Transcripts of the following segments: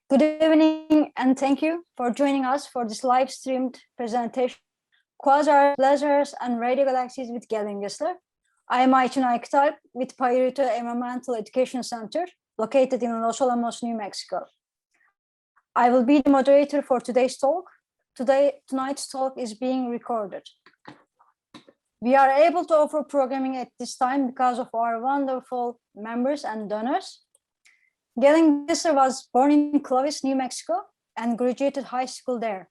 Good evening, and thank you for joining us for this live-streamed presentation, Quasars, Blazars, and Radio Galaxies with Galen Gisler. I am Ayçin Aykıtalp with Pajarito Environmental Education Center, located in Los Alamos, New Mexico. I will be the moderator for today's talk. Tonight's talk is being recorded. We are able to offer programming at this time because of our wonderful members and donors. Galen Gisler was born in Clovis, New Mexico, and graduated high school there.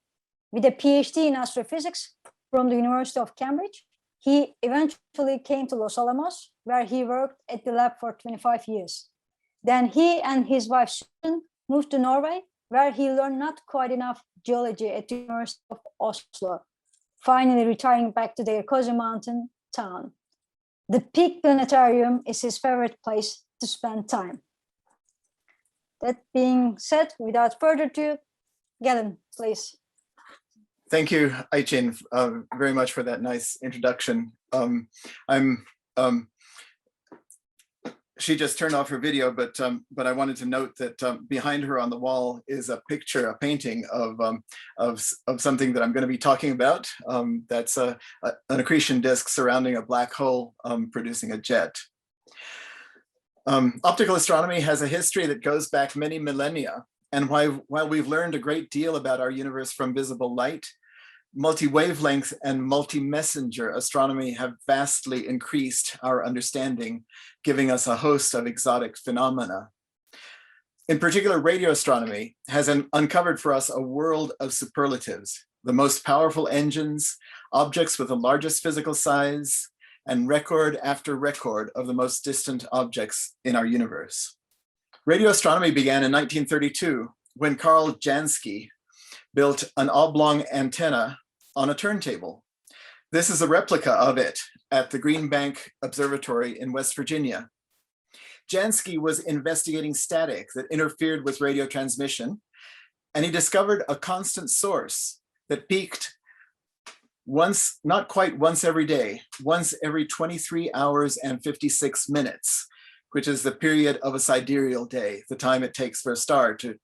With a PhD in astrophysics from the University of Cambridge, he eventually came to Los Alamos, where he worked at the lab for 25 years. Then he and his wife Susan moved to Norway, where he learned not quite enough geology at the University of Oslo, finally retiring back to their cozy mountain town. The Peak Planetarium is his favorite place to spend time. That being said, without further ado, Galen, please. Thank you, Ayçin, very much for that nice introduction. She just turned off her video, but I wanted to note that behind her on the wall is a picture, a painting of something that I'm going to be talking about. That's an accretion disk surrounding a black hole producing a jet. Optical astronomy has a history that goes back many millennia, and while we've learned a great deal about our universe from visible light, multi-wavelength and multi-messenger astronomy have vastly increased our understanding, giving us a host of exotic phenomena. In particular, radio astronomy has uncovered for us a world of superlatives, the most powerful engines, objects with the largest physical size, and record after record of the most distant objects in our universe. Radio astronomy began in 1932 when Carl Jansky built an oblong antenna on a turntable. This is a replica of it at the Green Bank Observatory in West Virginia. Jansky was investigating static that interfered with radio transmission, and he discovered a constant source that peaked once, not quite once every day, once every 23 hours and 56 minutes, which is the period of a sidereal day, the time it takes for a star to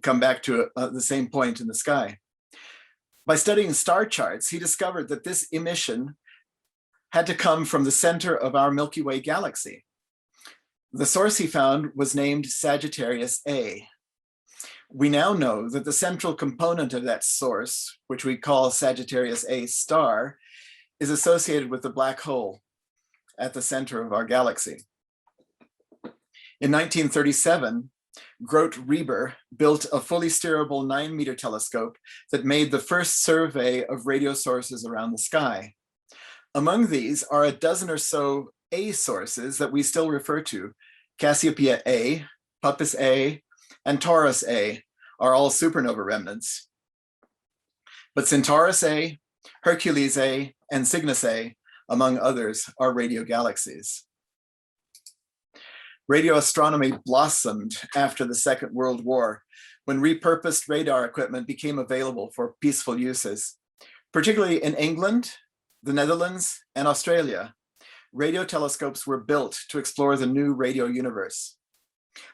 come back to the same point in the sky. By studying star charts, he discovered that this emission had to come from the center of our Milky Way galaxy. The source he found was named Sagittarius A. We now know that the central component of that source, which we call Sagittarius A star, is associated with the black hole at the center of our galaxy. In 1937, Grote Reber built a fully steerable 9-meter telescope that made the first survey of radio sources around the sky. Among these are a dozen or so A sources that we still refer to. Cassiopeia A, Puppis A, and Taurus A are all supernova remnants. But Centaurus A, Hercules A, and Cygnus A, among others, are radio galaxies. Radio astronomy blossomed after the Second World War, when repurposed radar equipment became available for peaceful uses. Particularly in England, the Netherlands, and Australia, radio telescopes were built to explore the new radio universe.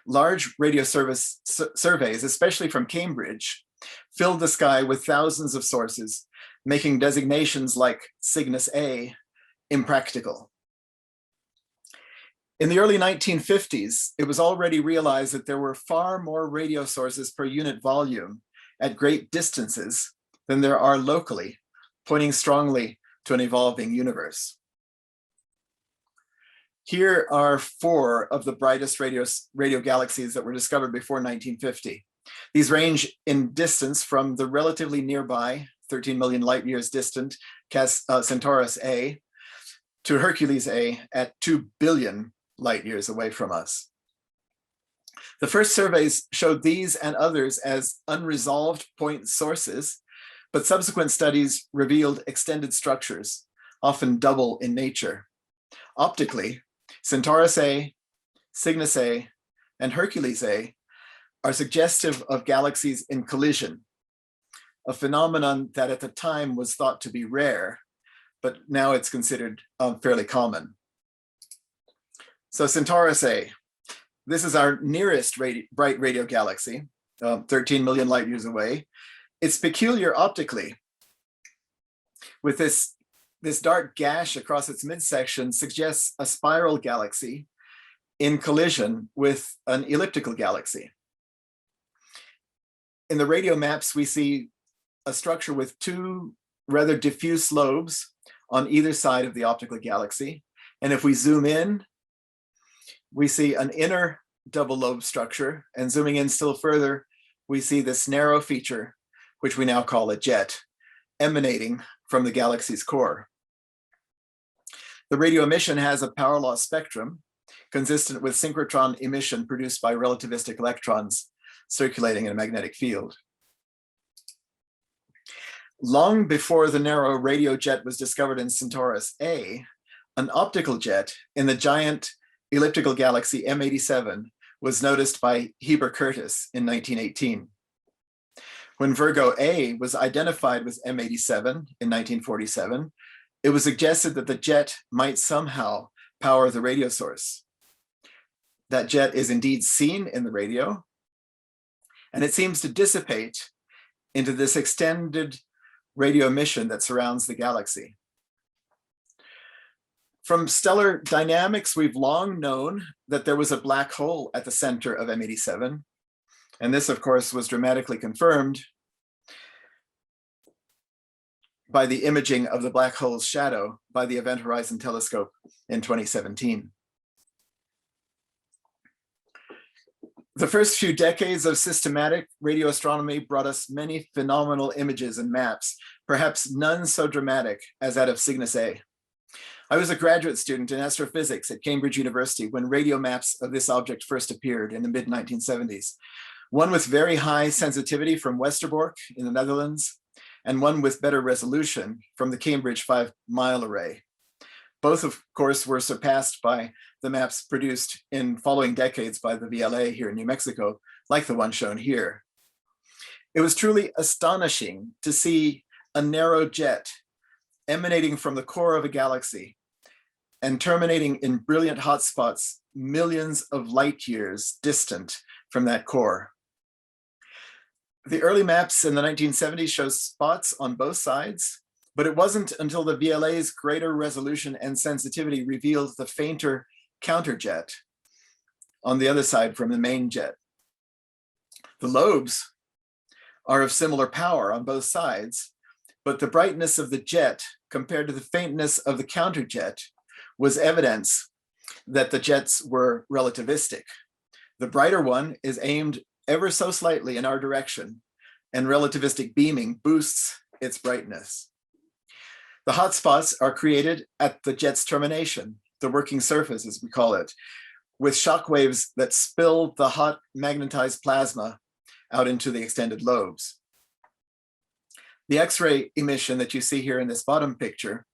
Large radio surveys, especially from Cambridge, filled the sky with thousands of sources, making designations like Cygnus A impractical. In the early 1950s, it was already realized that there were far more radio sources per unit volume at great distances than there are locally, pointing strongly to an evolving universe. Here are 4 of the brightest radio galaxies that were discovered before 1950. These range in distance from the relatively nearby, 13 million light years distant, Centaurus A, to Hercules A at 2 billion light years away from us. The first surveys showed these and others as unresolved point sources, but subsequent studies revealed extended structures, often double in nature. Optically, Centaurus A, Cygnus A, and Hercules A are suggestive of galaxies in collision, a phenomenon that at the time was thought to be rare, but now it's considered fairly common. So Centaurus A, this is our nearest bright radio galaxy. 13 million light years away. It's peculiar optically, with this dark gash across its midsection suggests a spiral galaxy in collision with an elliptical galaxy. In the radio maps, we see a structure with two rather diffuse lobes on either side of the optical galaxy. And if we zoom in, we see an inner double lobe structure, and zooming in still further, we see this narrow feature, which we now call a jet, emanating from the galaxy's core. The radio emission has a power law spectrum consistent with synchrotron emission produced by relativistic electrons circulating in a magnetic field. Long before the narrow radio jet was discovered in Centaurus A, an optical jet in the giant elliptical galaxy M87 was noticed by Heber Curtis in 1918. When Virgo A was identified with M87 in 1947, it was suggested that the jet might somehow power the radio source. That jet is indeed seen in the radio, and it seems to dissipate into this extended radio emission that surrounds the galaxy. From stellar dynamics, we've long known that there was a black hole at the center of M87. And this, of course, was dramatically confirmed by the imaging of the black hole's shadow by the Event Horizon Telescope in 2017. The first few decades of systematic radio astronomy brought us many phenomenal images and maps, perhaps none so dramatic as that of Cygnus A. I was a graduate student in astrophysics at Cambridge University when radio maps of this object first appeared in the mid-1970s. One with very high sensitivity from Westerbork in the Netherlands, and one with better resolution from the Cambridge 5-mile array. Both, of course, were surpassed by the maps produced in following decades by the VLA here in New Mexico, like the one shown here. It was truly astonishing to see a narrow jet emanating from the core of a galaxy and terminating in brilliant hotspots millions of light years distant from that core. The early maps in the 1970s show spots on both sides, but it wasn't until the VLA's greater resolution and sensitivity revealed the fainter counterjet on the other side from the main jet. The lobes are of similar power on both sides, but the brightness of the jet compared to the faintness of the counterjet was evidence that the jets were relativistic. The brighter one is aimed ever so slightly in our direction, and relativistic beaming boosts its brightness. The hotspots are created at the jet's termination, the working surface as we call it, with shock waves that spill the hot magnetized plasma out into the extended lobes. The X-ray emission that you see here in this bottom picture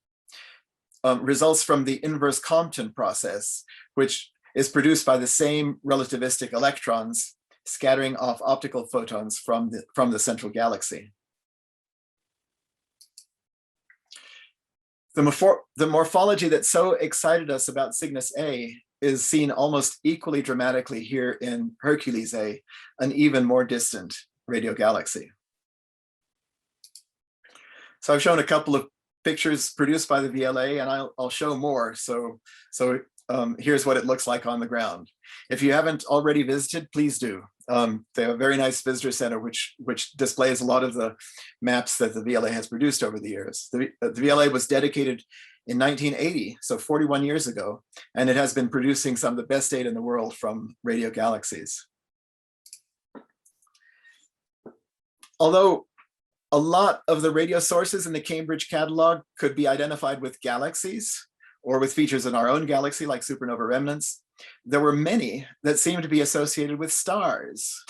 results from the inverse Compton process, which is produced by the same relativistic electrons scattering off optical photons from the central galaxy. The morphology that so excited us about Cygnus A is seen almost equally dramatically here in Hercules A, an even more distant radio galaxy. So I've shown a couple of pictures produced by the VLA, and I'll show more. So here's what it looks like on the ground. If you haven't already visited, please do. They have a very nice visitor center, which displays a lot of the maps that the VLA has produced over the years. The VLA was dedicated in 1980, so 41 years ago, and it has been producing some of the best data in the world from radio galaxies. Although a lot of the radio sources in the Cambridge catalog could be identified with galaxies or with features in our own galaxy like supernova remnants, there were many that seemed to be associated with stars,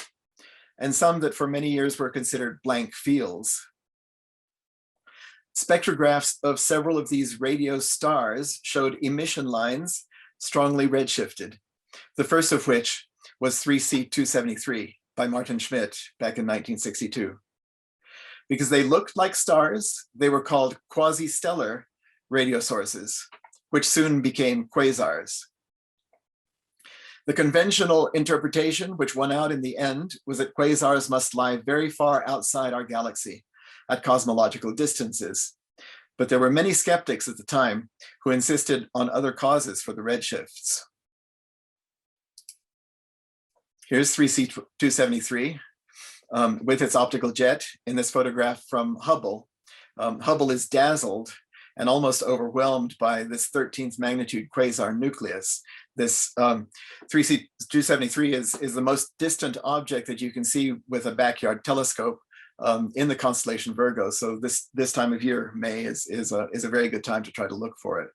and some that for many years were considered blank fields. Spectrographs of several of these radio stars showed emission lines strongly redshifted, the first of which was 3C273 by Martin Schmidt back in 1962. Because they looked like stars, they were called quasi-stellar radio sources, which soon became quasars. The conventional interpretation, which won out in the end, was that quasars must lie very far outside our galaxy at cosmological distances. But there were many skeptics at the time who insisted on other causes for the redshifts. Here's 3C273 with its optical jet in this photograph from Hubble. Hubble is dazzled and almost overwhelmed by this 13th magnitude quasar nucleus. This 3C273 is the most distant object that you can see with a backyard telescope in the constellation Virgo. So this time of year, May, is a very good time to try to look for it.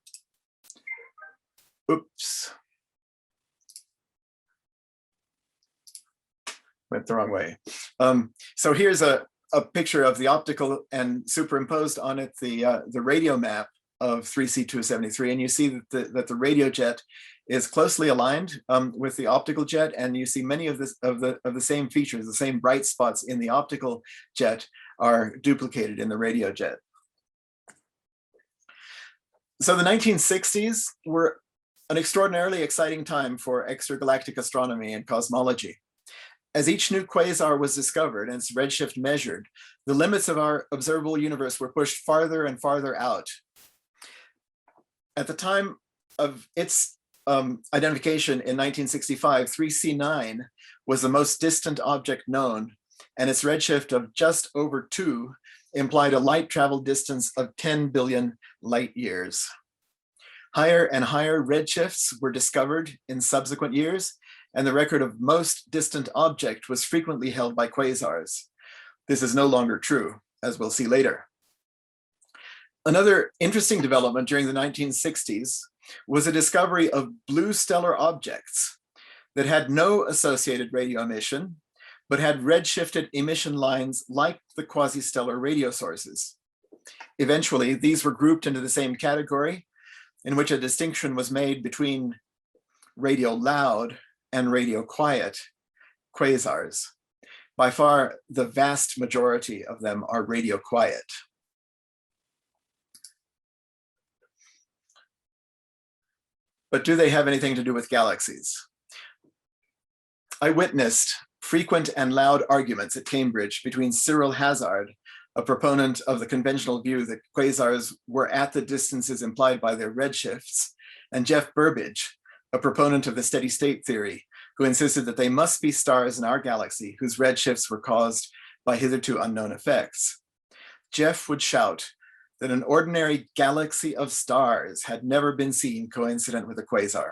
Oops. Went the wrong way. So here's a picture of the optical and superimposed on it the radio map of 3C273, and you see that the radio jet is closely aligned with the optical jet, and you see many of the same features, the same bright spots in the optical jet are duplicated in the radio jet. So the 1960s were an extraordinarily exciting time for extragalactic astronomy and cosmology. As each new quasar was discovered and its redshift measured, the limits of our observable universe were pushed farther and farther out. At the time of its identification in 1965, 3C9 was the most distant object known, and its redshift of just over 2 implied a light travel distance of 10 billion light years. Higher and higher redshifts were discovered in subsequent years, and the record of most distant object was frequently held by quasars. This is no longer true, as we'll see later. Another interesting development during the 1960s was a discovery of blue stellar objects that had no associated radio emission, but had redshifted emission lines like the quasi-stellar radio sources. Eventually, these were grouped into the same category, in which a distinction was made between radio loud and radio quiet quasars. By far, the vast majority of them are radio quiet. But do they have anything to do with galaxies? I witnessed frequent and loud arguments at Cambridge between Cyril Hazard, a proponent of the conventional view that quasars were at the distances implied by their redshifts, and Jeff Burbidge, a proponent of the steady state theory, who insisted that they must be stars in our galaxy whose redshifts were caused by hitherto unknown effects. Jeff would shout that an ordinary galaxy of stars had never been seen coincident with a quasar.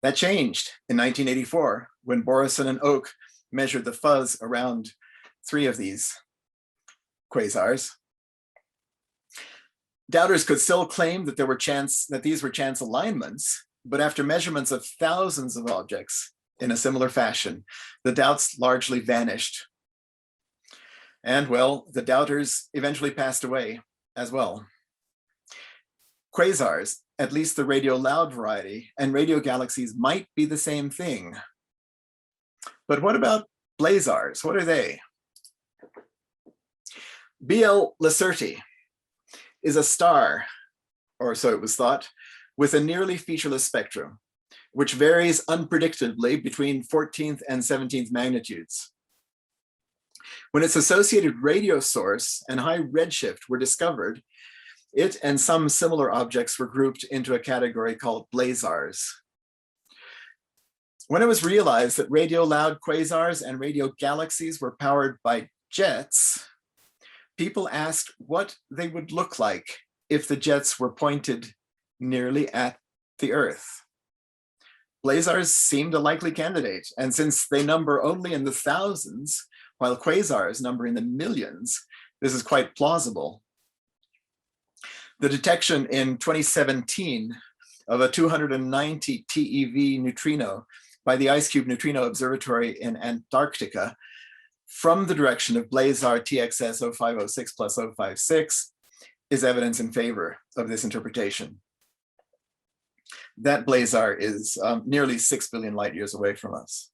That changed in 1984 when Borison and Oak measured the fuzz around 3 of these quasars. Doubters could still claim that these were chance alignments, but after measurements of thousands of objects in a similar fashion, the doubts largely vanished. And well, the doubters eventually passed away as well. Quasars, at least the radio loud variety, and radio galaxies might be the same thing. But what about blazars? What are they? BL Lacerti is a star, or so it was thought, with a nearly featureless spectrum, which varies unpredictably between 14th and 17th magnitudes. When its associated radio source and high redshift were discovered, it and some similar objects were grouped into a category called blazars. When it was realized that radio loud quasars and radio galaxies were powered by jets, people asked what they would look like if the jets were pointed nearly at the Earth. Blazars seemed a likely candidate, and since they number only in the thousands, while quasars number in the millions, this is quite plausible. The detection in 2017 of a 290 TeV neutrino by the IceCube Neutrino Observatory in Antarctica from the direction of Blazar TXS 0506 plus 056 is evidence in favor of this interpretation. That blazar is nearly 6 billion light years away from us.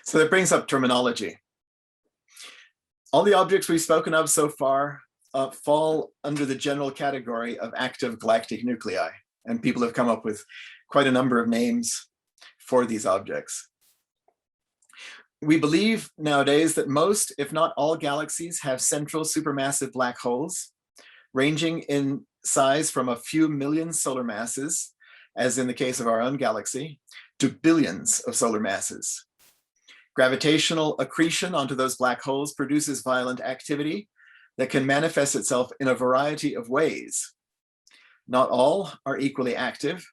So that brings up terminology. All the objects we've spoken of so far fall under the general category of active galactic nuclei, and people have come up with quite a number of names for these objects. We believe nowadays that most, if not all, galaxies have central supermassive black holes, ranging in size from a few million solar masses, as in the case of our own galaxy, to billions of solar masses. Gravitational accretion onto those black holes produces violent activity that can manifest itself in a variety of ways. Not all are equally active,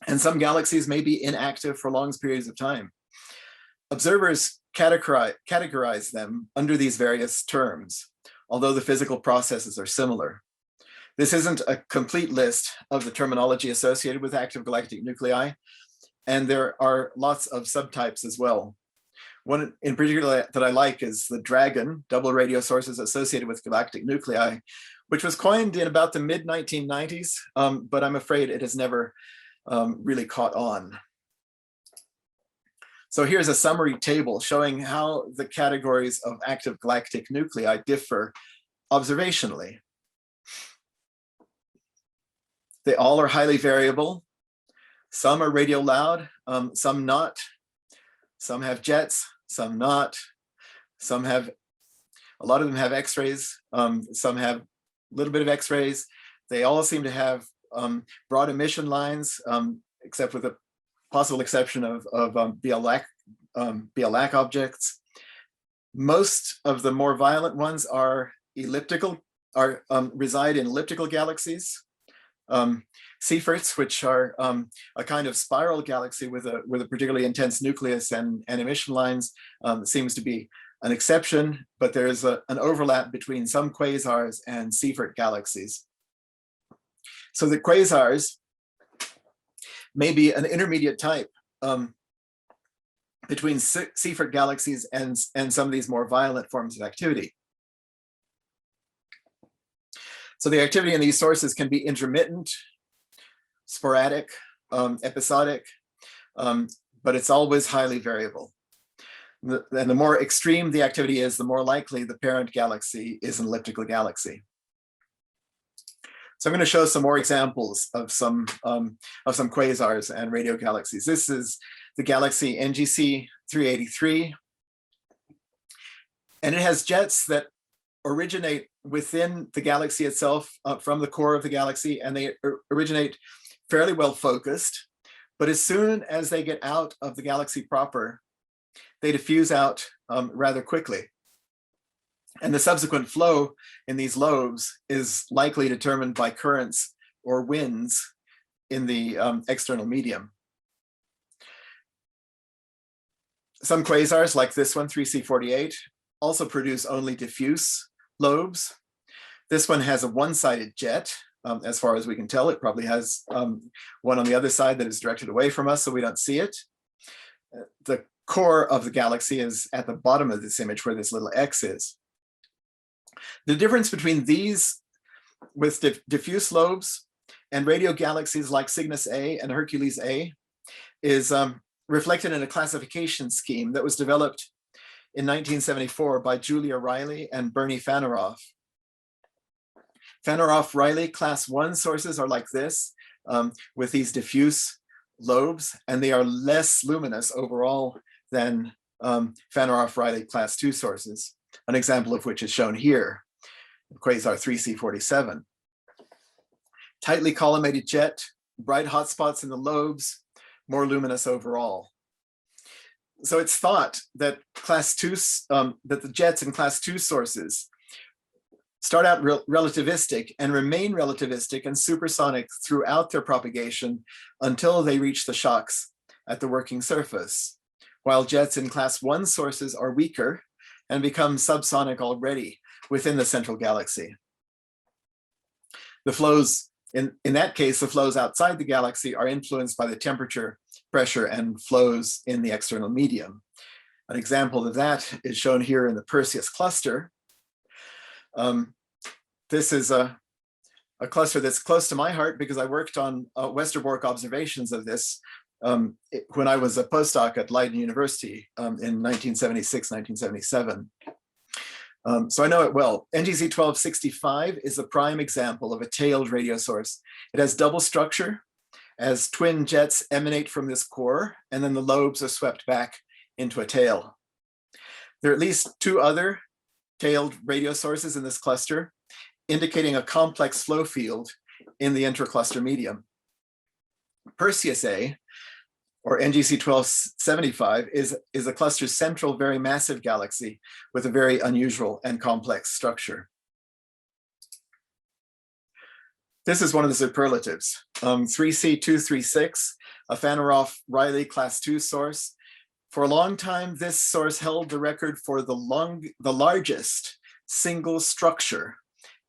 and some galaxies may be inactive for long periods of time. Observers categorize them under these various terms, although the physical processes are similar. This isn't a complete list of the terminology associated with active galactic nuclei, and there are lots of subtypes as well. One in particular that I like is the DRAGON, double radio sources associated with galactic nuclei, which was coined in about the mid-1990s, but I'm afraid it has never really caught on. So here's a summary table showing how the categories of active galactic nuclei differ observationally. They all are highly variable. Some are radio loud, some not. Some have jets, some not. Some have, a lot of them have X-rays. Some have a little bit of X-rays. They all seem to have broad emission lines, except with a possible exception of BL-lac objects. Most of the more violent ones are elliptical, reside in elliptical galaxies. Seyferts, which are a kind of spiral galaxy with a particularly intense nucleus and emission lines, seems to be an exception, but there's an overlap between some quasars and Seyfert galaxies. So the quasars may be an intermediate type between Seyfert galaxies and some of these more violent forms of activity. So the activity in these sources can be intermittent, sporadic, episodic, but it's always highly variable. And the more extreme the activity is, the more likely the parent galaxy is an elliptical galaxy. So I'm going to show some more examples of some quasars and radio galaxies. This is the galaxy NGC 383, and it has jets that originate within the galaxy itself, from the core of the galaxy, and they originate fairly well focused. But as soon as they get out of the galaxy proper, they diffuse out rather quickly. And the subsequent flow in these lobes is likely determined by currents or winds in the external medium. Some quasars, like this one, 3C48, also produce only diffuse lobes. This one has a one-sided jet. As far as we can tell, it probably has one on the other side that is directed away from us, so we don't see it. The core of the galaxy is at the bottom of this image where this little X is. The difference between these with diffuse lobes and radio galaxies like Cygnus A and Hercules A is reflected in a classification scheme that was developed in 1974 by Julia Riley and Bernie Fanaroff. Fanaroff-Riley class 1 sources are like this, with these diffuse lobes, and they are less luminous overall than Fanaroff-Riley class 2 sources, an example of which is shown here, quasar 3C47. Tightly collimated jet, bright hotspots in the lobes, more luminous overall. So it's thought that that the jets in class 2 sources start out relativistic and remain relativistic and supersonic throughout their propagation until they reach the shocks at the working surface, while jets in class 1 sources are weaker and become subsonic already within the central galaxy. The flows, in that case, the flows outside the galaxy are influenced by the temperature, pressure, and flows in the external medium. An example of that is shown here in the Perseus cluster. This is a cluster that's close to my heart because I worked on Westerbork observations of this when I was a postdoc at Leiden University in 1976, 1977. So I know it well. NGC 1265 is a prime example of a tailed radio source. It has double structure as twin jets emanate from this core, and then the lobes are swept back into a tail. There are at least two other tailed radio sources in this cluster, indicating a complex flow field in the intercluster medium. Perseus A, or NGC 1275, is the cluster's central very massive galaxy with a very unusual and complex structure. This is one of the superlatives. 3C236, a Fanaroff-Riley class 2 source. For a long time, this source held the record for the largest single structure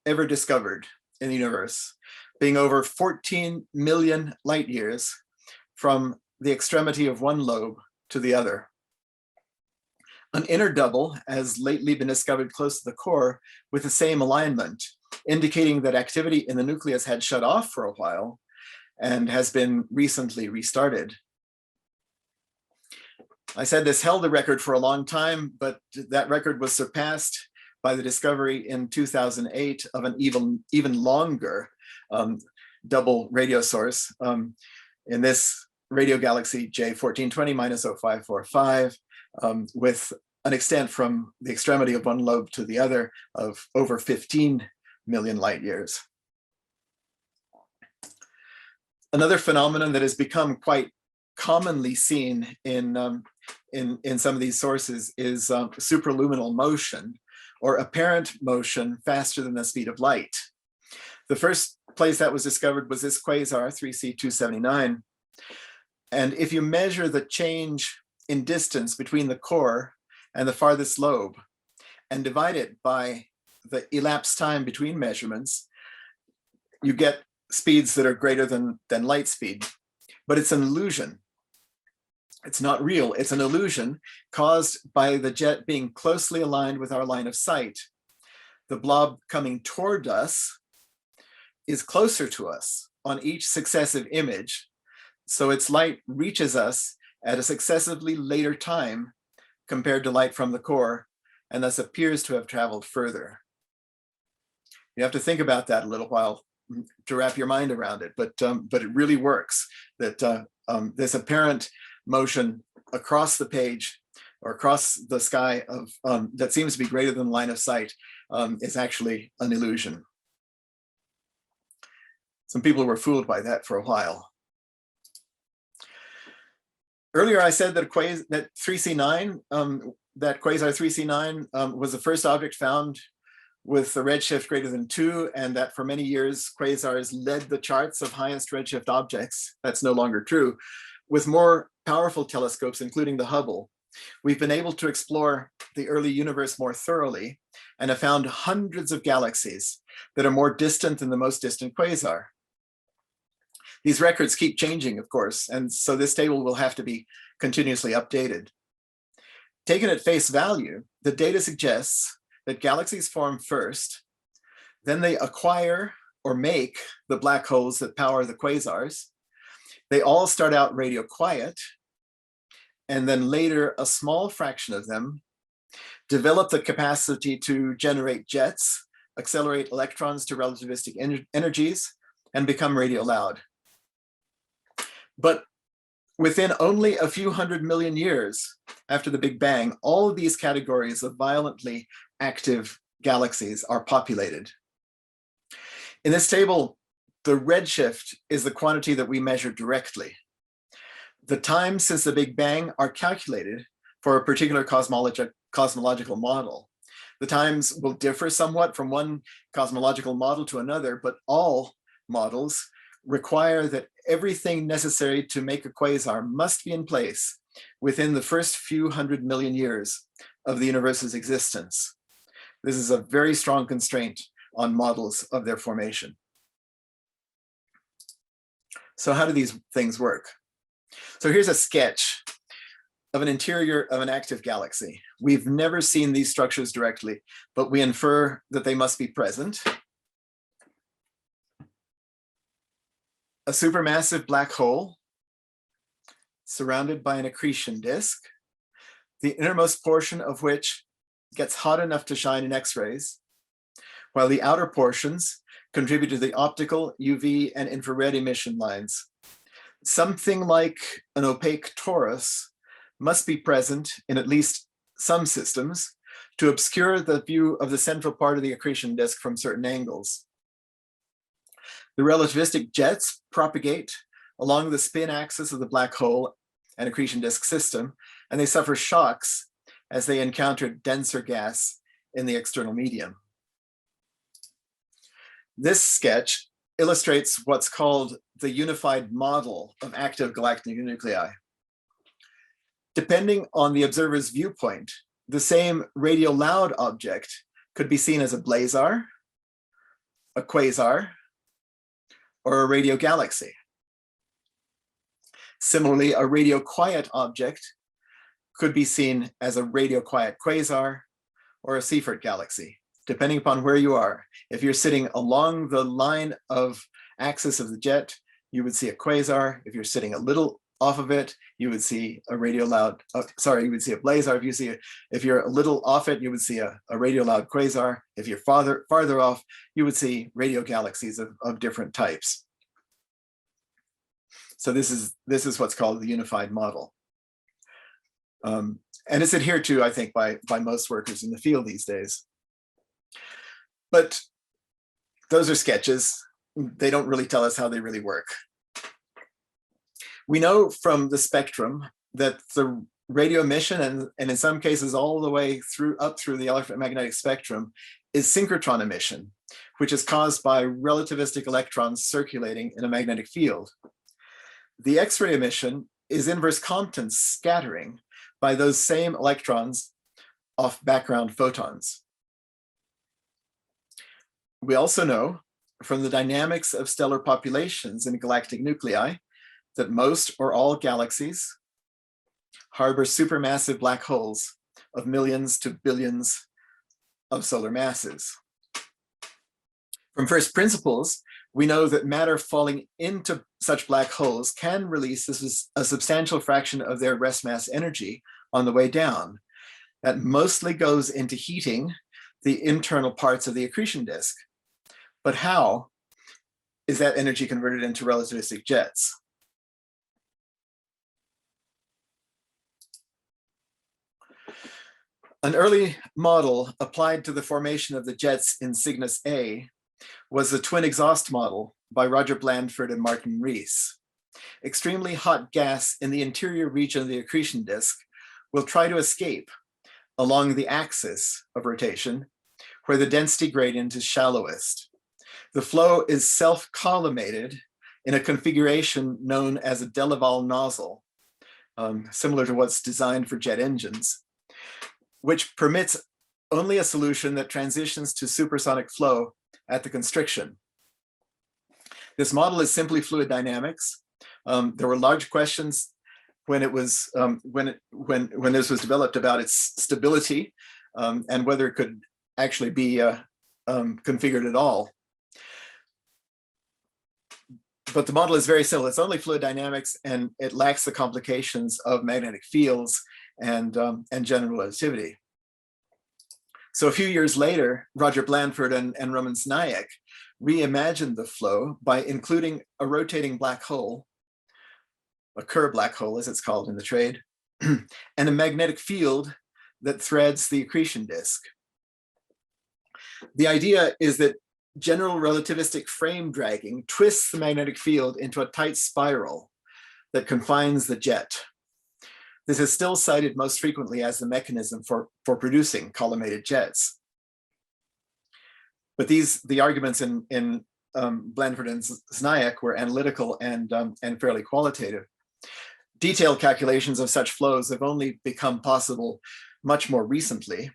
ever discovered in the universe, being over 14 million light years from the extremity of one lobe to the other. An inner double has lately been discovered close to the core with the same alignment, indicating that activity in the nucleus had shut off for a while and has been recently restarted. I said this held the record for a long time, but that record was surpassed by the discovery in 2008 of an even longer double radio source in this radio galaxy J1420-0545, with an extent from the extremity of one lobe to the other of over 15 million light years. Another phenomenon that has become quite commonly seen in some of these sources is superluminal motion, or apparent motion faster than the speed of light. The first place that was discovered was this quasar 3C279. And if you measure the change in distance between the core and the farthest lobe and divide it by the elapsed time between measurements, you get speeds that are greater than light speed. But it's an illusion. It's not real. It's an illusion caused by the jet being closely aligned with our line of sight. The blob coming toward us is closer to us on each successive image, so its light reaches us at a successively later time compared to light from the core, and thus appears to have traveled further. You have to think about that a little while to wrap your mind around it, but it really works, that this apparent motion across the page or across the sky of that seems to be greater than line of sight is actually an illusion. Some people were fooled by that for a while. Earlier, I said that that 3C9, that quasar 3C9 was the first object found with a redshift greater than 2, and that for many years, quasars led the charts of highest redshift objects. That's no longer true. With more powerful telescopes, including the Hubble, we've been able to explore the early universe more thoroughly and have found hundreds of galaxies that are more distant than the most distant quasar. These records keep changing, of course, and so this table will have to be continuously updated. Taken at face value, the data suggests that galaxies form first, then they acquire or make the black holes that power the quasars. They all start out radio quiet, and then later a small fraction of them develop the capacity to generate jets, accelerate electrons to relativistic energies, and become radio loud. But within only a few 100 million years after the Big Bang, all of these categories of violently active galaxies are populated. In this table, the redshift is the quantity that we measure directly. The times since the Big Bang are calculated for a particular cosmological model. The times will differ somewhat from one cosmological model to another, but all models require that everything necessary to make a quasar must be in place within the first few 100 million years of the universe's existence. This is a very strong constraint on models of their formation. So how do these things work? So here's a sketch of an interior of an active galaxy. We've never seen these structures directly, but we infer that they must be present. A supermassive black hole surrounded by an accretion disk, the innermost portion of which gets hot enough to shine in X-rays, while the outer portions contribute to the optical, UV, and infrared emission lines. Something like an opaque torus must be present in at least some systems to obscure the view of the central part of the accretion disk from certain angles. The relativistic jets propagate along the spin axis of the black hole and accretion disk system, and they suffer shocks as they encounter denser gas in the external medium. This sketch illustrates what's called the unified model of active galactic nuclei. Depending on the observer's viewpoint, the same radio loud object could be seen as a blazar, a quasar, or a radio galaxy. Similarly, a radio quiet object could be seen as a radio quiet quasar or a Seyfert galaxy, depending upon where you are. If you're sitting along the line of axis of the jet, you would see a quasar. If you're sitting a little off of it, you would see a radio loud, you would see a blazar. If you're a little off it, you would see a radio loud quasar. If you're farther off, you would see radio galaxies of different types. So this is what's called the unified model. And it's adhered to, I think, by most workers in the field these days. But those are sketches. They don't really tell us how they really work. We know from the spectrum that the radio emission, and in some cases all the way up through the electromagnetic spectrum, is synchrotron emission, which is caused by relativistic electrons circulating in a magnetic field. The X-ray emission is inverse Compton scattering by those same electrons off background photons. We also know from the dynamics of stellar populations in galactic nuclei that most or all galaxies harbor supermassive black holes of millions to billions of solar masses. From first principles, we know that matter falling into such black holes can release a substantial fraction of their rest mass energy on the way down. That mostly goes into heating the internal parts of the accretion disk. But how is that energy converted into relativistic jets? An early model applied to the formation of the jets in Cygnus A was the twin exhaust model by Roger Blandford and Martin Rees. Extremely hot gas in the interior region of the accretion disk will try to escape along the axis of rotation, where the density gradient is shallowest. The flow is self-collimated in a configuration known as a Delaval nozzle, similar to what's designed for jet engines, which permits only a solution that transitions to supersonic flow at the constriction. This model is simply fluid dynamics. There were large questions when this was developed about its stability and whether it could actually be configured at all. But the model is very simple. It's only fluid dynamics, and it lacks the complications of magnetic fields and general relativity. So a few years later, Roger Blandford and Roman Znayak reimagined the flow by including a rotating black hole, a Kerr black hole as it's called in the trade, and a magnetic field that threads the accretion disk. The idea is that general relativistic frame dragging twists the magnetic field into a tight spiral that confines the jet. This is still cited most frequently as the mechanism for producing collimated jets. But the arguments in Blandford and Znayak were analytical and fairly qualitative. Detailed calculations of such flows have only become possible much more recently.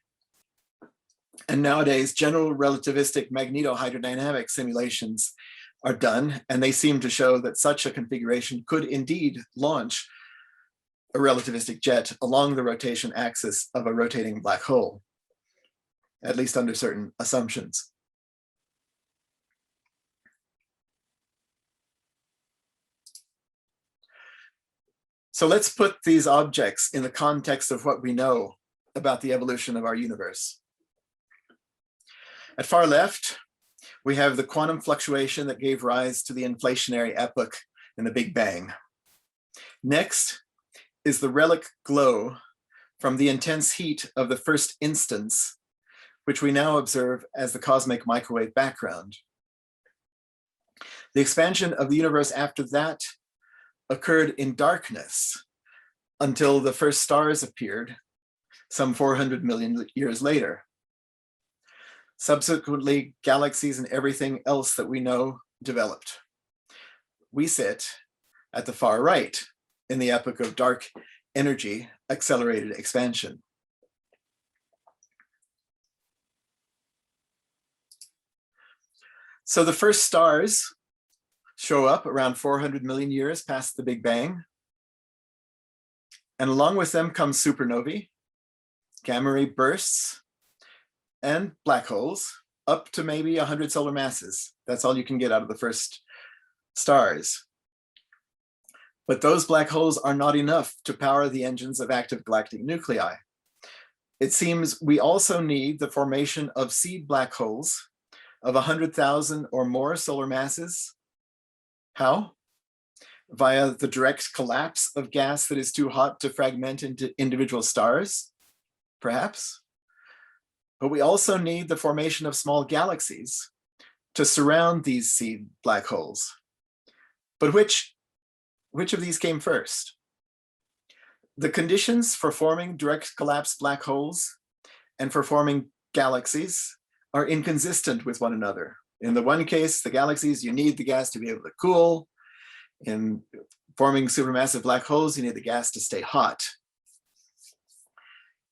And nowadays, general relativistic magnetohydrodynamic simulations are done, and they seem to show that such a configuration could indeed launch a relativistic jet along the rotation axis of a rotating black hole, at least under certain assumptions. So let's put these objects in the context of what we know about the evolution of our universe. At far left, we have the quantum fluctuation that gave rise to the inflationary epoch in the Big Bang. Next is the relic glow from the intense heat of the first instance, which we now observe as the cosmic microwave background. The expansion of the universe after that occurred in darkness until the first stars appeared some 400 million years later. Subsequently, galaxies and everything else that we know developed. We sit at the far right in the epoch of dark energy accelerated expansion. So the first stars show up around 400 million years past the Big Bang. And along with them come supernovae, gamma ray bursts, and black holes, up to maybe 100 solar masses. That's all you can get out of the first stars. But those black holes are not enough to power the engines of active galactic nuclei. It seems we also need the formation of seed black holes of 100,000 or more solar masses. How? Via the direct collapse of gas that is too hot to fragment into individual stars, perhaps. But we also need the formation of small galaxies to surround these seed black holes. But which of these came first? The conditions for forming direct collapse black holes and for forming galaxies are inconsistent with one another. In the one case, the galaxies, you need the gas to be able to cool. In forming supermassive black holes, you need the gas to stay hot.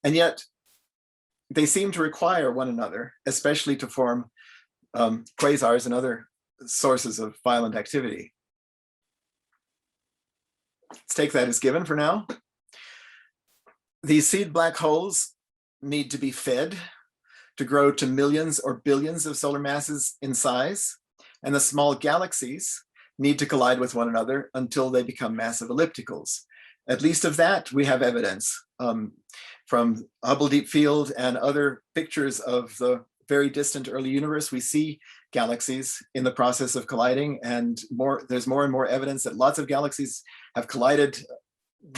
And yet, they seem to require one another, especially to form quasars and other sources of violent activity. Let's take that as given for now. These seed black holes need to be fed to grow to millions or billions of solar masses in size, and the small galaxies need to collide with one another until they become massive ellipticals. At least of that, we have evidence from Hubble Deep Field and other pictures of the very distant early universe. We see galaxies in the process of colliding, and there's more and more evidence that lots of galaxies have collided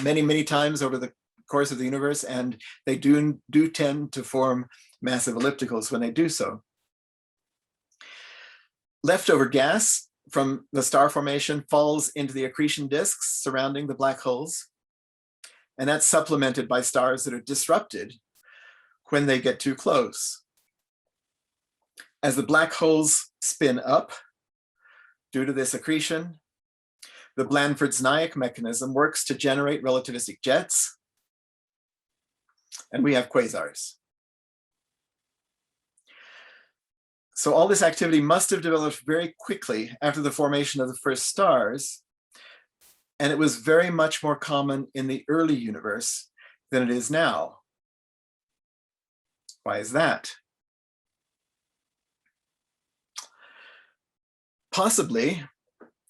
many, many times over the course of the universe, and they do tend to form massive ellipticals when they do so. Leftover gas from the star formation falls into the accretion disks surrounding the black holes, and that's supplemented by stars that are disrupted when they get too close. As the black holes spin up due to this accretion, the Blandford-Znaeck mechanism works to generate relativistic jets, and we have quasars. So all this activity must have developed very quickly after the formation of the first stars, and it was very much more common in the early universe than it is now. Why is that? Possibly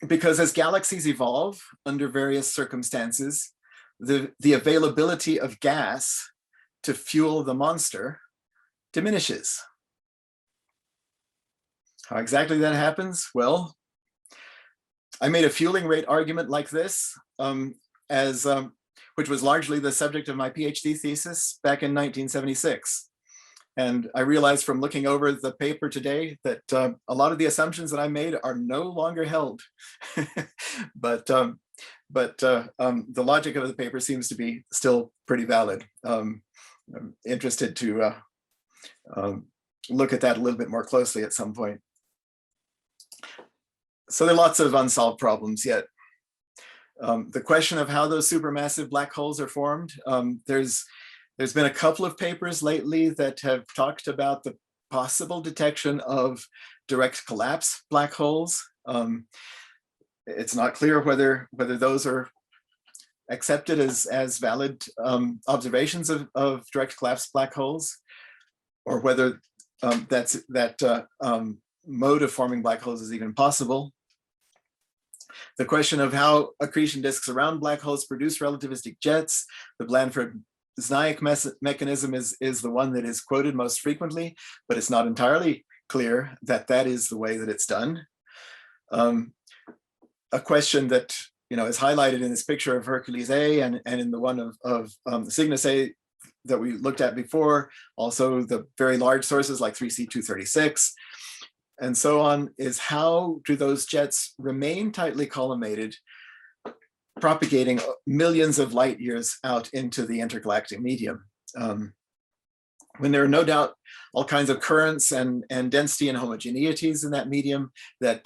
because as galaxies evolve under various circumstances, the availability of gas to fuel the monster diminishes. How exactly that happens? Well, I made a fueling rate argument like this, which was largely the subject of my PhD thesis back in 1976. And I realized from looking over the paper today that a lot of the assumptions that I made are no longer held. but the logic of the paper seems to be still pretty valid. I'm interested to look at that a little bit more closely at some point. So there are lots of unsolved problems yet. The question of how those supermassive black holes are formed, there's been a couple of papers lately that have talked about the possible detection of direct collapse black holes. It's not clear whether those are accepted as valid observations of direct collapse black holes, or whether that mode of forming black holes is even possible. The question of how accretion disks around black holes produce relativistic jets, the Blandford-Znaeck mechanism is the one that is quoted most frequently, but it's not entirely clear that that is the way that it's done. A question that is highlighted in this picture of Hercules A and in the one of Cygnus A that we looked at before, also the very large sources like 3C236 and so on, is how do those jets remain tightly collimated, propagating millions of light years out into the intergalactic medium, when there are no doubt all kinds of currents and density and homogeneities in that medium that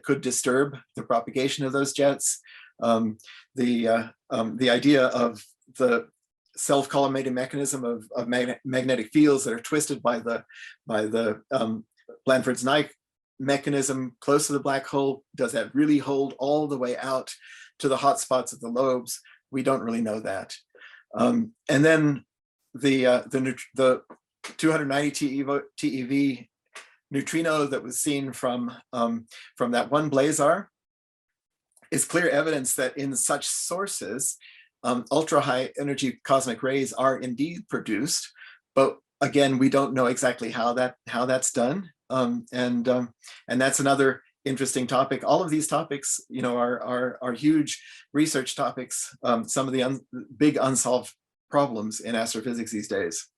could disturb the propagation of those jets. The idea of the self-collimating mechanism of magnetic fields that are twisted by the Blandford's-Knight mechanism close to the black hole, does that really hold all the way out to the hot spots of the lobes? We don't really know that. And then the 290 TeV neutrino that was seen from that one blazar is clear evidence that in such sources, ultra high energy cosmic rays are indeed produced, but again, we don't know exactly how that's done, and that's another interesting topic. All of these topics, are huge research topics. Some of the big unsolved problems in astrophysics these days.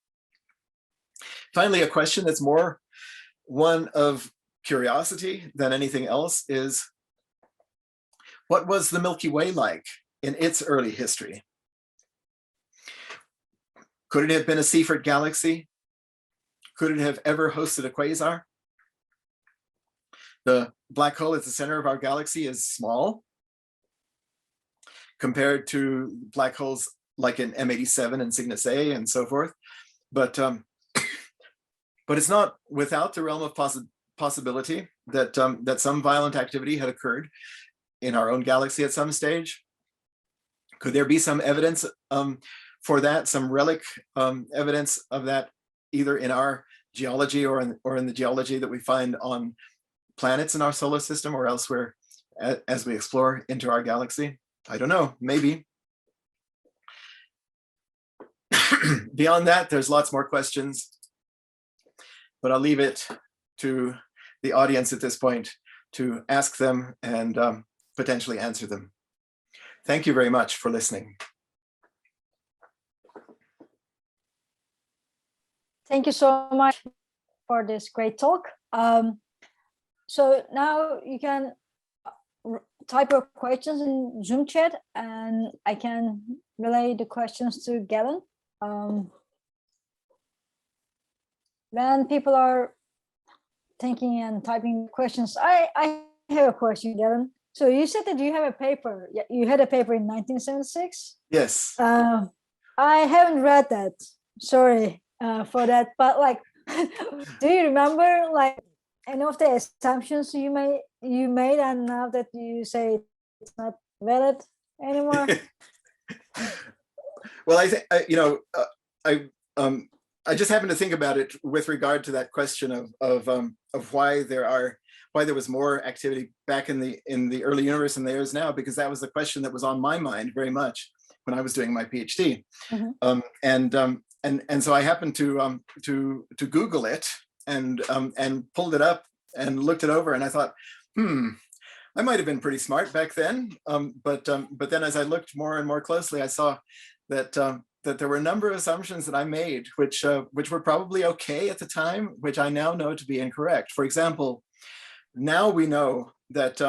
Finally, a question that's more one of curiosity than anything else is, what was the Milky Way like in its early history? Could it have been a Seyfert galaxy? Could it have ever hosted a quasar? The black hole at the center of our galaxy is small compared to black holes like in M87 and Cygnus A and so forth. But it's not without the realm of possibility that some violent activity had occurred in our own galaxy at some stage. Could there be some evidence for that, some relic evidence of that, either in our geology or in the geology that we find on planets in our solar system or elsewhere as we explore into our galaxy? I don't know, maybe. Beyond that, there's lots more questions, but I'll leave it to the audience at this point to ask them and potentially answer them. Thank you very much for listening. Thank you so much for this great talk. So now you can type your questions in Zoom chat and I can relay the questions to Galen. When people are thinking and typing questions, I have a question, Galen. So you said that you have a paper. You had a paper in 1976? Yes. I haven't read that. Sorry for that. But like, do you remember like any of the assumptions you made, and now that you say it's not valid anymore? Well, I think I just happened to think about it with regard to that question of why there was more activity back in the early universe than there is now, because that was the question that was on my mind very much when I was doing my PhD. Mm-hmm. And so I happened to Google it and pulled it up and looked it over, and I thought, I might have been pretty smart back then. But then as I looked more and more closely, I saw that there were a number of assumptions that I made, which were probably okay at the time, which I now know to be incorrect. For example, now we know that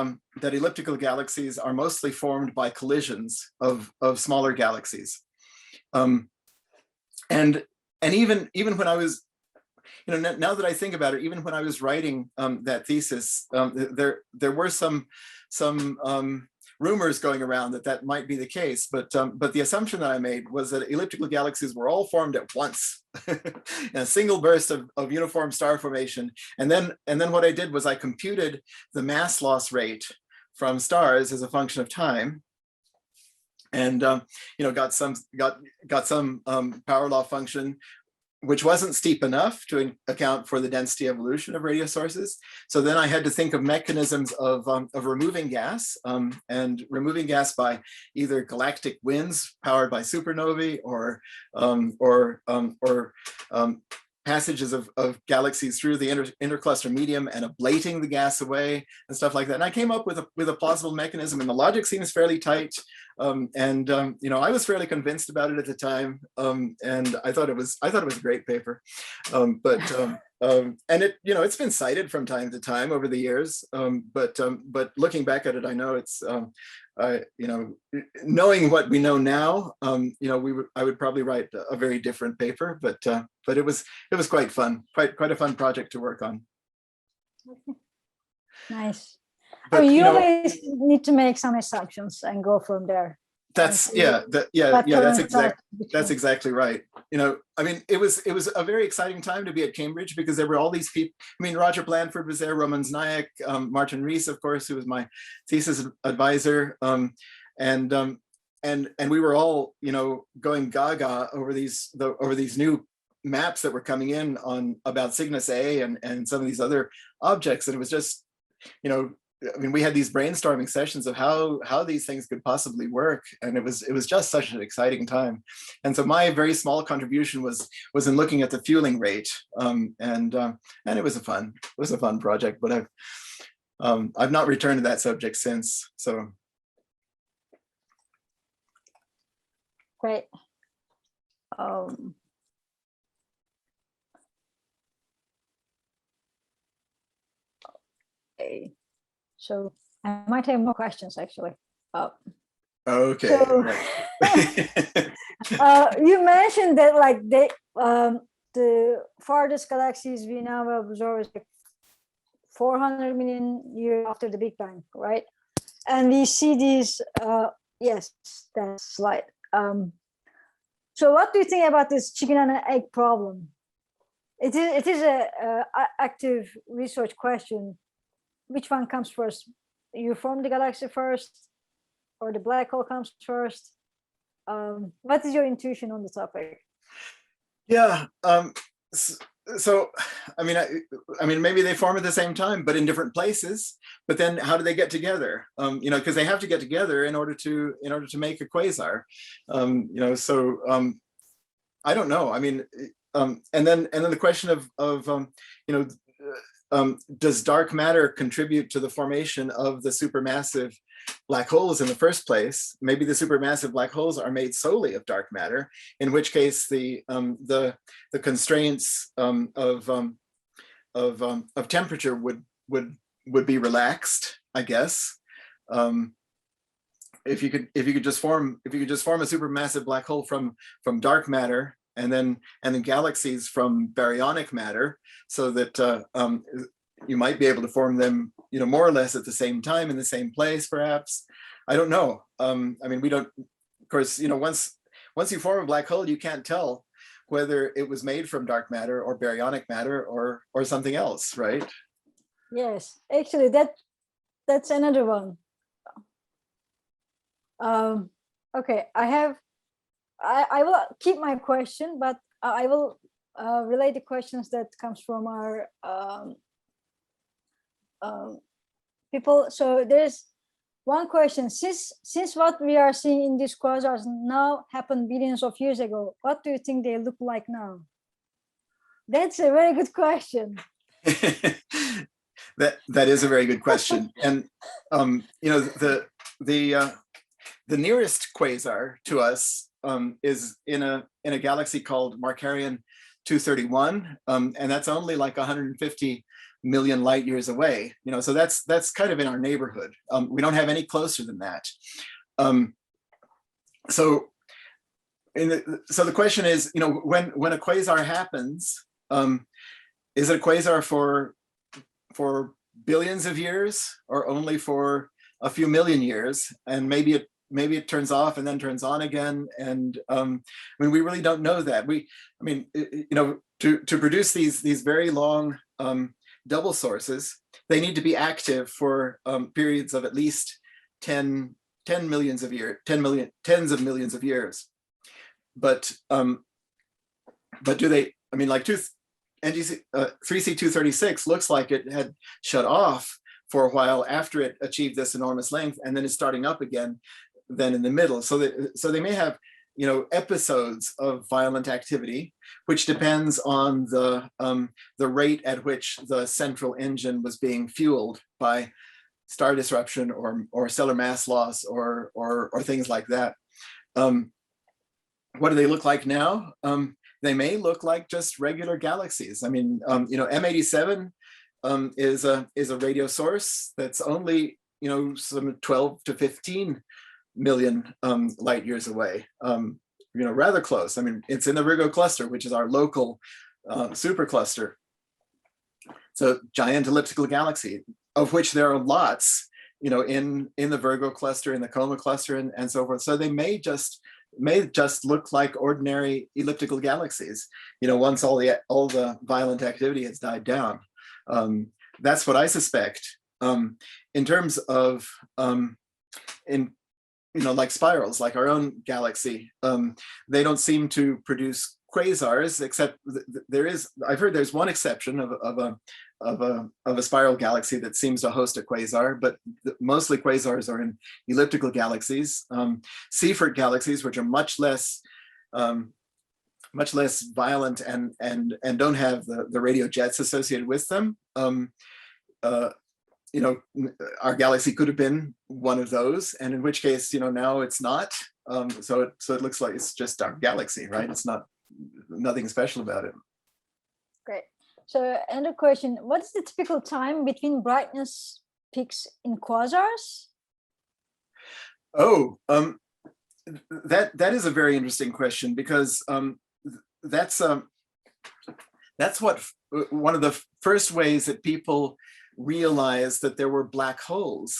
elliptical galaxies are mostly formed by collisions of smaller galaxies, and even when I was, now that I think about it, even when I was writing that thesis, there were some rumors going around that might be the case, but the assumption that I made was that elliptical galaxies were all formed at once in a single burst of uniform star formation. And then what I did was I computed the mass loss rate from stars as a function of time, and got some power law function which wasn't steep enough to account for the density evolution of radio sources. So then I had to think of mechanisms of removing gas, and removing gas by either galactic winds powered by supernovae or passages of galaxies through the intercluster medium and ablating the gas away and stuff like that. And I came up with a plausible mechanism, and the logic seems fairly tight. You know, I was fairly convinced about it at the time, and I thought it was a great paper. And it, you know, it's been cited from time to time over the years. But looking back at it, I know it's, you know, knowing what we know now, you know, I would probably write a very different paper. But it was quite fun, quite a fun project to work on. Nice. But, I mean, you know, always need to make some assumptions and go from there. That's that's exactly right. You know, I mean, it was a very exciting time to be at Cambridge, because there were all these people. I mean, Roger Blandford was there, Roman Znayak, Martin Rees, of course, who was my thesis advisor, and we were all, you know, going gaga over these new maps that were coming in about Cygnus A and some of these other objects, and it was just, you know, I mean, we had these brainstorming sessions of how these things could possibly work, and it was just such an exciting time. And so my very small contribution was in looking at the fueling rate, and it was a fun project. But I've not returned to that subject since. So great. Okay. So I might have more questions, actually. Okay. So, you mentioned that, like, the farthest galaxies we now observe is like 400 million years after the Big Bang, right? And we see these. Yes, that slide. So, what do you think about this chicken and egg problem? It is a active research question. Which one comes first? You form the galaxy first, or the black hole comes first? What is your intuition on the topic? Yeah. So, I mean, maybe they form at the same time, but in different places. But then, how do they get together? You know, because they have to get together in order to make a quasar. You know, so I don't know. I mean, and then the question of you know. Does dark matter contribute to the formation of the supermassive black holes in the first place? Maybe the supermassive black holes are made solely of dark matter, in which case the constraints of temperature would be relaxed, I guess. If you could just form a supermassive black hole from dark matter, and then galaxies from baryonic matter, so that you might be able to form them, you know, more or less at the same time in the same place, perhaps. I don't know. I mean, we don't. Of course, you know, once you form a black hole, you can't tell whether it was made from dark matter or baryonic matter or something else, right? Yes, actually, that's another one. Okay, I will keep my question, but I will relate the questions that comes from our people. So there's one question: since what we are seeing in these quasars now happened billions of years ago, what do you think they look like now? That's a very good question. That is a very good question, and you know, the nearest quasar to us is in a galaxy called Markarian 231, and that's only like 150 million light years away. You know, so that's kind of in our neighborhood. We don't have any closer than that. So the question is, you know, when a quasar happens, is it a quasar for billions of years, or only for a few million years? And maybe it turns off and then turns on again. And I mean, we really don't know that. I mean, you know, to produce these very long double sources, they need to be active for periods of at least 10 millions of years, tens of millions of years. But do they? I mean, like NGC 3C236 looks like it had shut off for a while after it achieved this enormous length, and then it's starting up again then in the middle. So they may have episodes of violent activity, which depends on the rate at which the central engine was being fueled by star disruption or stellar mass loss or things like that. What do they look like now? They may look like just regular galaxies. I mean, M87 is a radio source that's only some 12 to 15 million light years away. Rather close. I mean, it's in the Virgo cluster, which is our local supercluster. So giant elliptical galaxy, of which there are lots, in the Virgo cluster, in the Coma cluster, and so forth. So they may just look like ordinary elliptical galaxies, once all the violent activity has died down. That's what I suspect. In terms of like spirals, like our own galaxy, they don't seem to produce quasars, except I've heard there's one exception of a spiral galaxy that seems to host a quasar, but mostly quasars are in elliptical galaxies. Seyfert galaxies, which are much less violent and don't have the radio jets associated with them. Our galaxy could have been one of those, and in which case, now it's not. So it looks like it's just our galaxy, right? It's nothing special about it. Great. So another question: what's the typical time between brightness peaks in quasars? Oh, that is a very interesting question, because that's what one of the first ways that people realized that there were black holes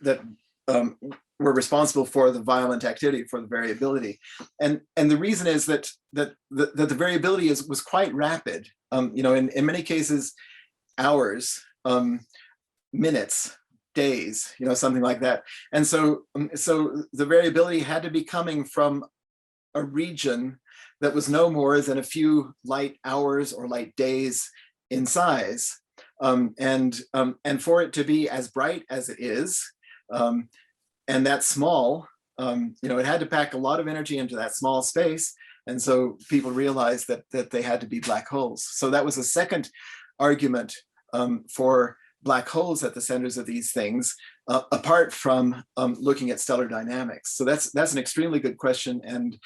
that were responsible for the violent activity, for the variability, and the reason is that the variability was quite rapid. In many cases, hours, minutes, days, something like that, and so the variability had to be coming from a region that was no more than a few light hours or light days in size, and for it to be as bright as it is, and that small, it had to pack a lot of energy into that small space, and so people realized that they had to be black holes. So that was a second argument for black holes at the centers of these things, apart from looking at stellar dynamics. So that's an extremely good question, and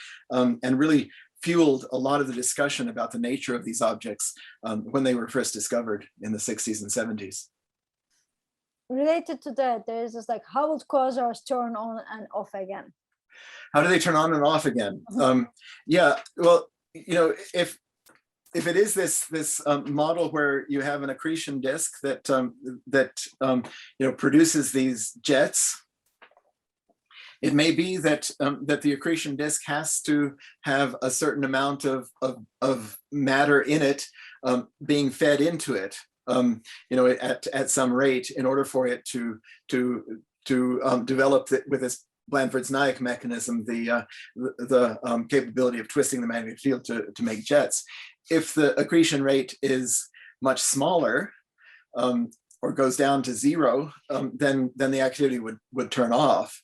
really fueled a lot of the discussion about the nature of these objects when they were first discovered in the 60s and 70s. Related to that, there is this how would quasars turn on and off again? How do they turn on and off again? Yeah, well, if it is this model where you have an accretion disk that produces these jets, it may be that the accretion disk has to have a certain amount of matter in it being fed into it, at some rate, in order for it to develop with this Blandford's-Naik mechanism the capability of twisting the magnetic field to make jets. If the accretion rate is much smaller, or goes down to zero, then the activity would turn off.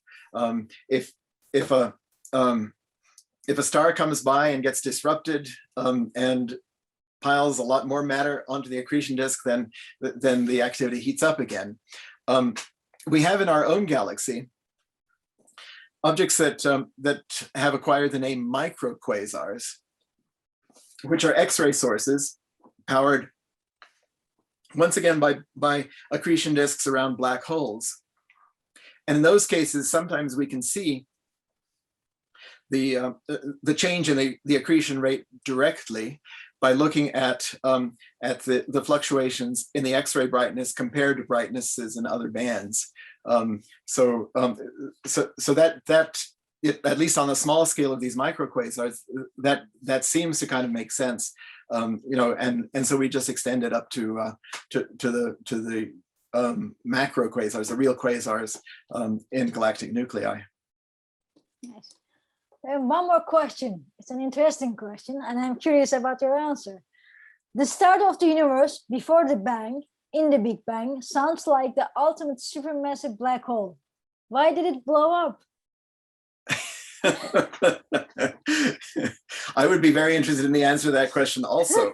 If a star comes by and gets disrupted and piles a lot more matter onto the accretion disk, then the activity heats up again. We have in our own galaxy objects that have acquired the name microquasars, which are X-ray sources powered once again by accretion disks around black holes. And in those cases, sometimes we can see the change in the accretion rate directly by looking at the fluctuations in the X-ray brightness compared to brightnesses in other bands. So that at least on the small scale of these microquasars, that seems to kind of make sense, and so we just extend it up to the macro quasars, the real quasars in galactic nuclei. Nice. One more question. It's an interesting question, and I'm curious about your answer. The start of the universe before the bang, in the Big Bang, sounds like the ultimate supermassive black hole. Why did it blow up? I would be very interested in the answer to that question also.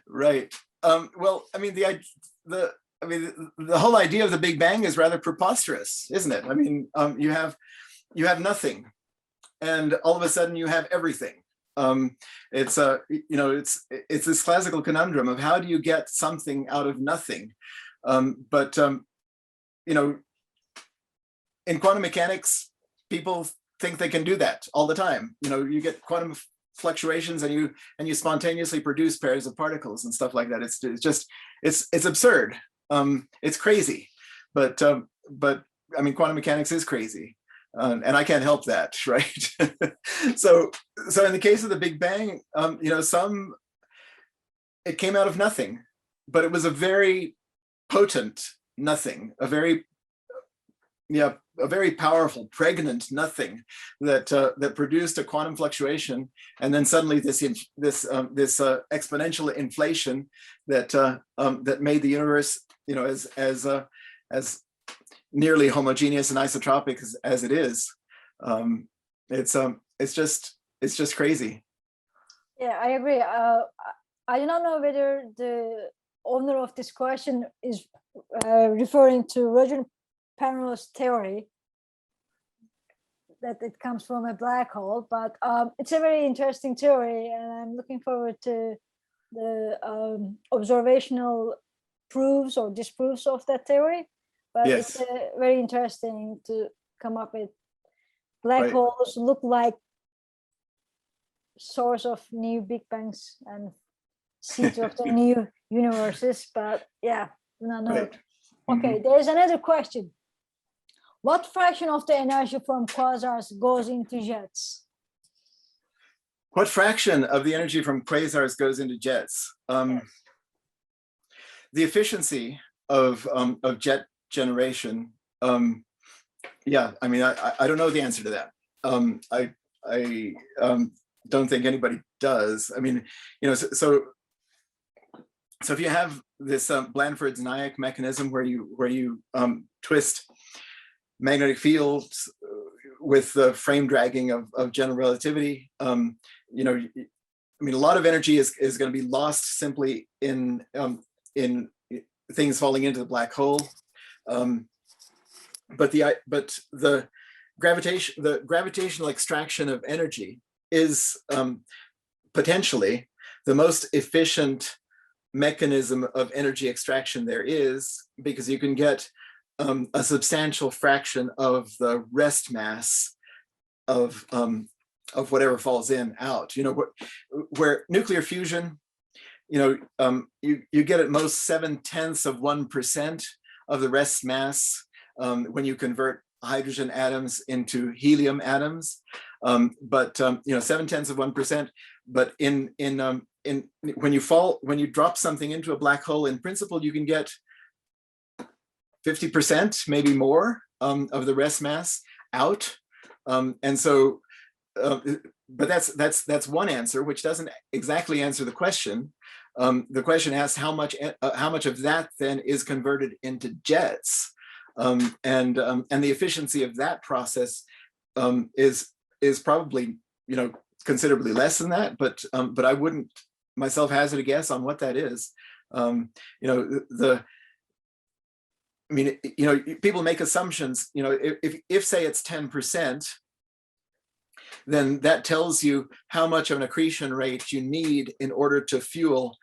Right. Well, I mean, the whole idea of the Big Bang is rather preposterous, isn't it? I mean, you have nothing, and all of a sudden you have everything. It's it's this classical conundrum of how do you get something out of nothing? But in quantum mechanics, people think they can do that all the time. You get quantum fluctuations and you spontaneously produce pairs of particles and stuff like that. It's absurd. It's crazy, but I mean, quantum mechanics is crazy, and I can't help that, right? So in the case of the Big Bang, it came out of nothing, but it was a very potent nothing, a very powerful, pregnant nothing that produced a quantum fluctuation, and then suddenly this exponential inflation that made the universe, as nearly homogeneous and isotropic as it is. It's just crazy. Yeah, I agree. I do not know whether the owner of this question is referring to Roger Penrose's theory that it comes from a black hole, but it's a very interesting theory, and I'm looking forward to the observational proofs or disproofs of that theory. But Yes. it's very interesting to come up with black Right. holes look like source of new Big Bangs and seeds of the new universes. But yeah, no. Right. Okay, there's another question. What fraction of the energy from quasars goes into jets? What fraction of the energy from quasars goes into jets? Yes. The efficiency of jet generation. Yeah, I mean, I don't know the answer to that. I don't think anybody does. I mean, so if you have this Blandford's Nyack mechanism where you twist magnetic fields with the frame dragging of general relativity, I mean, a lot of energy is going to be lost simply in things falling into the black hole. But the gravitational extraction of energy is potentially the most efficient mechanism of energy extraction there is, because you can get a substantial fraction of the rest mass of whatever falls in out. Where nuclear fusion, you get at most 0.7% of the rest mass when you convert hydrogen atoms into helium atoms, but 0.7%. But when you drop something into a black hole, in principle, you can get 50%, maybe more, of the rest mass out, and so. But that's one answer, which doesn't exactly answer the question. The question asks how much of that then is converted into jets, and the efficiency of that process is probably considerably less than that. But I wouldn't myself hazard a guess on what that is. People make assumptions. If say it's 10%. Then that tells you how much of an accretion rate you need in order to fuel,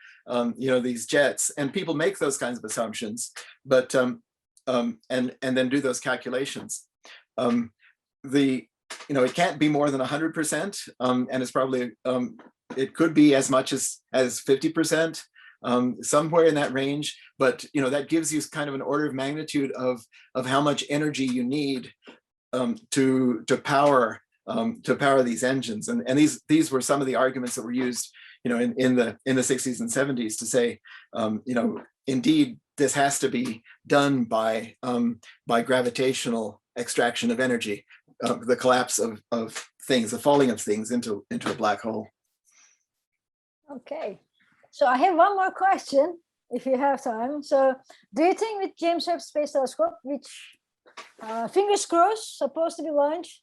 these jets. And people make those kinds of assumptions, but and then do those calculations. It can't be more than 100%, and it's probably it could be as much as 50%, somewhere in that range. But that gives you kind of an order of magnitude of how much energy you need to power. To power these engines, and these were some of the arguments that were used, in the 60s and 70s to say, indeed, this has to be done by gravitational extraction of energy, the collapse of things, the falling of things into a black hole. Okay, so I have one more question. if you have time. So do you think with James Webb Space Telescope, which fingers crossed, supposed to be launched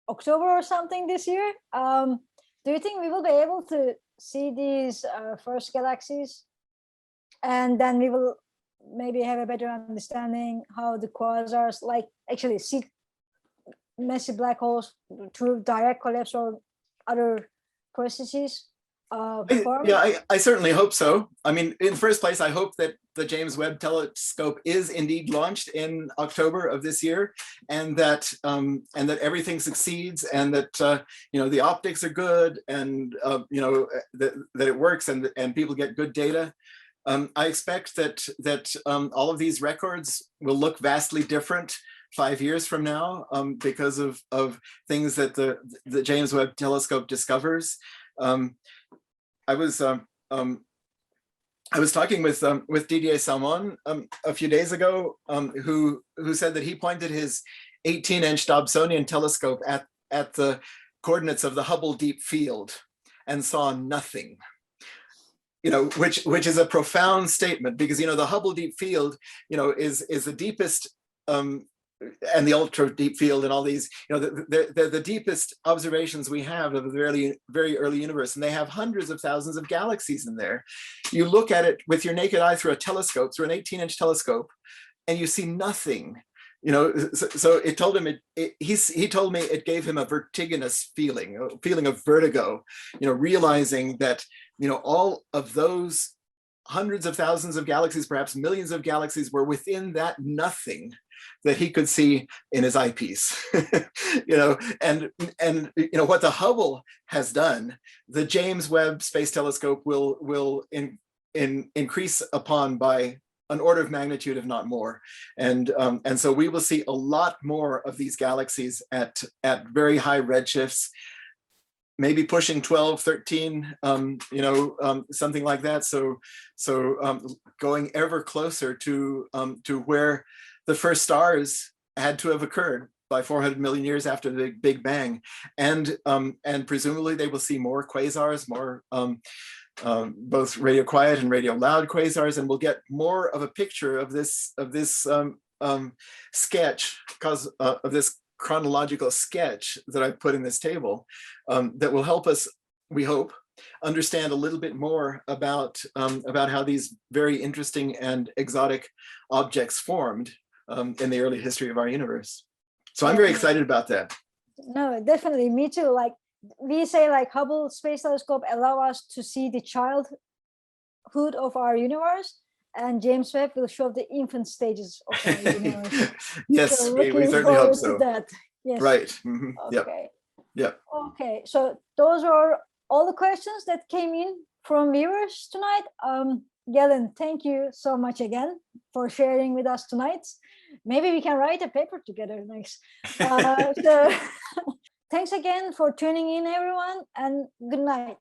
October or something this year, do you think we will be able to see these first galaxies? And then we will maybe have a better understanding how the quasars, like actually see massive black holes through direct collapse or other processes. I certainly hope so. I mean, in the first place, I hope that the James Webb Telescope is indeed launched in October of this year, and that everything succeeds, and that the optics are good, and that it works, and people get good data. I expect that all of these records will look vastly different 5 years from now because of things that the James Webb Telescope discovers. I was talking with Didier Salmon a few days ago, who said that he pointed his 18-inch Dobsonian telescope at the coordinates of the Hubble Deep Field and saw nothing. Which is a profound statement, because the Hubble Deep Field is the deepest and the ultra deep field and all these, they're the deepest observations we have of the very, very early universe. And they have hundreds of thousands of galaxies in there. You look at it with your naked eye through a telescope, through an 18-inch telescope, and you see nothing. So it told him, he told me it gave him a vertiginous feeling, a feeling of vertigo, realizing that, all of those hundreds of thousands of galaxies, perhaps millions of galaxies, were within that nothing that he could see in his eyepiece. And what the Hubble has done, the James Webb Space Telescope will increase upon by an order of magnitude, if not more. And so we will see a lot more of these galaxies at very high redshifts, maybe pushing 12, 13, something like that. So going ever closer to where the first stars had to have occurred by 400 million years after the Big Bang, and presumably they will see more quasars, more both radio quiet and radio loud quasars, and we'll get more of a picture of this sketch, because of this chronological sketch that I put in this table, that will help us, we hope, understand a little bit more about how these very interesting and exotic objects formed in the early history of our universe. So I'm very excited about that. No, definitely, me too. Like we say, like Hubble Space Telescope allow us to see the childhood of our universe, and James Webb will show the infant stages of our universe. Yes, so we certainly hope so. That. Yes. Right. Mm-hmm. Okay. Yep. Okay, so those are all the questions that came in from viewers tonight. Galen, thank you so much again for sharing with us tonight. Maybe we can write a paper together next. So thanks again for tuning in, everyone, and good night.